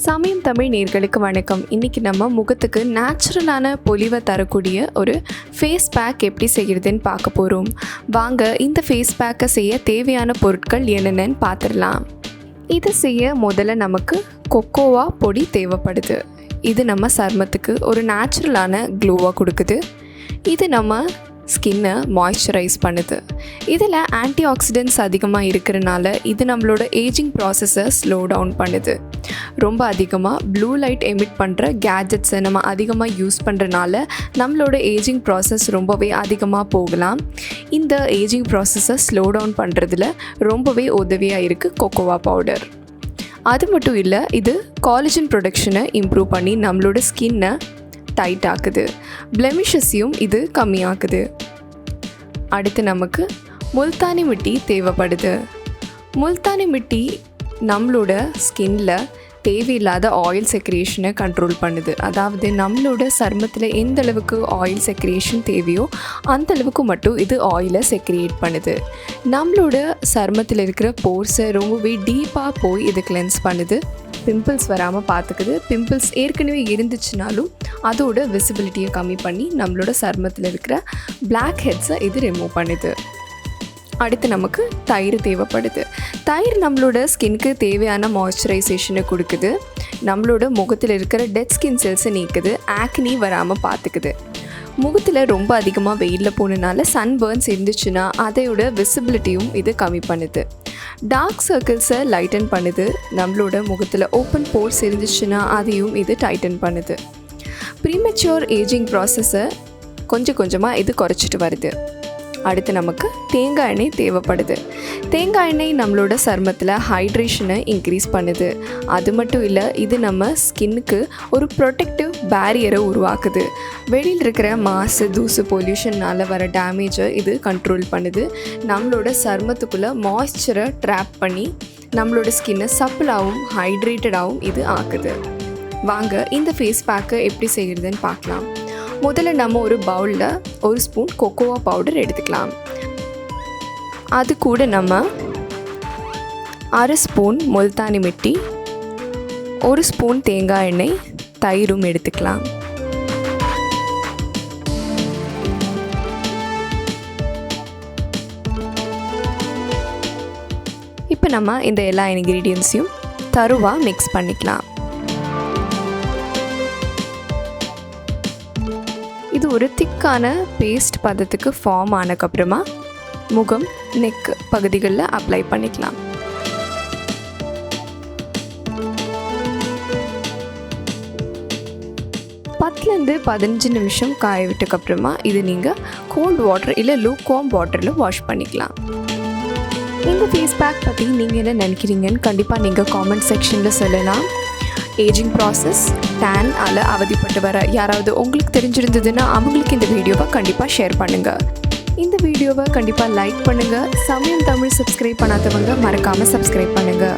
சமயம் தமிழ் நேயர்களுக்கு வணக்கம். இன்றைக்கி நம்ம முகத்துக்கு நேச்சுரலான பொலிவை தரக்கூடிய ஒரு ஃபேஸ் பேக் எப்படி செய்கிறதுன்னு பார்க்க போகிறோம். வாங்க இந்த ஃபேஸ் பேக்கை செய்ய தேவையான பொருட்கள் என்னென்னு பார்த்துடலாம். இதை செய்ய முதல்ல நமக்கு கொக்கோவா பொடி தேவைப்படுது. இது நம்ம சருமத்துக்கு ஒரு நேச்சுரலான க்ளோவாக கொடுக்குது. இது நம்ம ஸ்கின்னை மாய்ஸ்சரைஸ் பண்ணுது. இதில் ஆன்டி ஆக்சிடென்ட்ஸ் அதிகமாக இருக்கிறனால இது நம்மளோட ஏஜிங் ப்ராசஸை ஸ்லோ டவுன் பண்ணுது. ரொம்ப அதிகமாக ப்ளூ லைட் எமிட் பண்ணுற கேஜெட்ஸை நம்ம அதிகமாக யூஸ் பண்ணுறனால நம்மளோட ஏஜிங் ப்ராசஸ் ரொம்பவே அதிகமாக போகலாம். இந்த ஏஜிங் ப்ராசஸை ஸ்லோ டவுன் பண்ணுறதுல ரொம்பவே உதவியாக இருக்குது கொக்கோவா பவுடர். அது மட்டும் இல்லை, இது காலஜன் ப்ரொடக்ஷனை இம்ப்ரூவ் பண்ணி நம்மளோட ஸ்கின்னை டைட் ஆக்குது. பிளெமிஷஸையும் இது கம்மியாக்குது. அடுத்து நமக்கு முல்தானி மிட்டி தேவைப்படுது. முல்தானி மிட்டி நம்மளோட ஸ்கின்ல தேவையில்லாத ஆயில் செக்ரேஷனை கண்ட்ரோல் பண்ணுது. அதாவது நம்மளோட சருமத்தில் எந்த அளவுக்கு ஆயில் செக்ரேஷன் தேவையோ அந்த அளவுக்கு மட்டும் இது ஆயிலை செக்ரியேட் பண்ணுது. நம்மளோட சருமத்தில் இருக்கிற போர்ஸை ரொம்பவே டீப்பாக போய் இது கிளென்ஸ் பண்ணுது. பிம்பிள்ஸ் வராமல் பார்த்துக்குது. பிம்பிள்ஸ் ஏற்கனவே இருந்துச்சுனாலும் அதோட விசிபிலிட்டியை கம்மி பண்ணி நம்மளோட சருமத்தில் இருக்கிற பிளாக் ஹெட்ஸை இது ரிமூவ் பண்ணுது. அடுத்து நமக்கு தயிர் தேவைப்படுது. தயிர் நம்மளோட ஸ்கின்க்கு தேவையான மாய்ஸ்சரைசேஷனை கொடுக்குது. நம்மளோட முகத்தில் இருக்கிற டெட் ஸ்கின் செல்ஸை நீக்குது. ஆக்னி வராமல் பார்த்துக்குது. முகத்தில் ரொம்ப அதிகமாக வெயிலில் போனனால சன்பர்ன்ஸ் இருந்துச்சுன்னா அதையோட விசிபிலிட்டியும் இது கம்மி பண்ணுது. டார்க் சர்க்கிள்ஸை லைட்டன் பண்ணுது. நம்மளோட முகத்தில் ஓப்பன் போர்ஸ் இருந்துச்சுன்னா அதையும் இது டைட்டன் பண்ணுது. ப்ரீமெச்சூர் ஏஜிங் ப்ராசஸை கொஞ்சம் கொஞ்சமாக இது குறைச்சிட்டு வருது. அடுத்து நமக்கு தேங்காய் எண்ணெய் தேவைப்படுது. தேங்காய் எண்ணெய் நம்மளோட சருமத்தில் ஹைட்ரேஷனை இன்க்ரீஸ் பண்ணுது. அது மட்டும் இல்லை, இது நம்ம ஸ்கின்னுக்கு ஒரு ப்ரொடெக்டிவ் பேரியரை உருவாக்குது. வெளியில் இருக்கிற மாசு, தூசு, பொல்யூஷனால் வர டேமேஜை இது கண்ட்ரோல் பண்ணுது. நம்மளோட சருமத்துக்குள்ளே மாய்ஸ்சரை ட்ராப் பண்ணி நம்மளோட ஸ்கின்னை சப்பிளாகவும் ஹைட்ரேட்டடாகவும் இது ஆக்குது. வாங்க இந்த ஃபேஸ் பேக்கை எப்படி செய்கிறதுன்னு பார்க்கலாம். முதல்ல நம்ம ஒரு பவுலில் ஒரு ஸ்பூன் கொக்கோவா பவுடர் எடுத்துக்கலாம். அது கூட நம்ம அரை ஸ்பூன் முல்தானி மிட்டி, ஒரு ஸ்பூன் தேங்காய் எண்ணெய், தயிரும் எடுத்துக்கலாம். இப்போ நம்ம இந்த எல்லா இன்க்ரீடியன்ஸையும் தருவாக மிக்ஸ் பண்ணிக்கலாம். இது ஒரு திக்கான பேஸ்ட் பதத்துக்கு ஃபார்ம் ஆனதுக்கப்புறமா முகம், நெக் பகுதிகளில் அப்ளை பண்ணிக்கலாம். பத்துலேருந்து 15 நிமிஷம் காய விட்டதுக்கப்புறமா இது நீங்கள் கோல்ட் வாட்டர் இல்லை லூக்வார்ம் வாட்டரில் வாஷ் பண்ணிக்கலாம். இந்த ஃபேஸ் பேக் பற்றி நீங்கள் என்ன நினைக்கிறீங்கன்னு கண்டிப்பாக நீங்கள் காமெண்ட் செக்ஷனில் சொல்லலாம். ஏஜிங் ப்ராசஸ், டேன் ஆல் அவதிப்பட்டு வர யாராவது உங்களுக்கு தெரிஞ்சிருந்ததுன்னா அவங்களுக்கு இந்த வீடியோவை கண்டிப்பாக ஷேர் பண்ணுங்கள். இந்த வீடியோவை கண்டிப்பாக லைக் பண்ணுங்கள். சமயம் தமிழ் சப்ஸ்கிரைப் பண்ணாதவங்க மறக்காமல் சப்ஸ்கிரைப் பண்ணுங்கள்.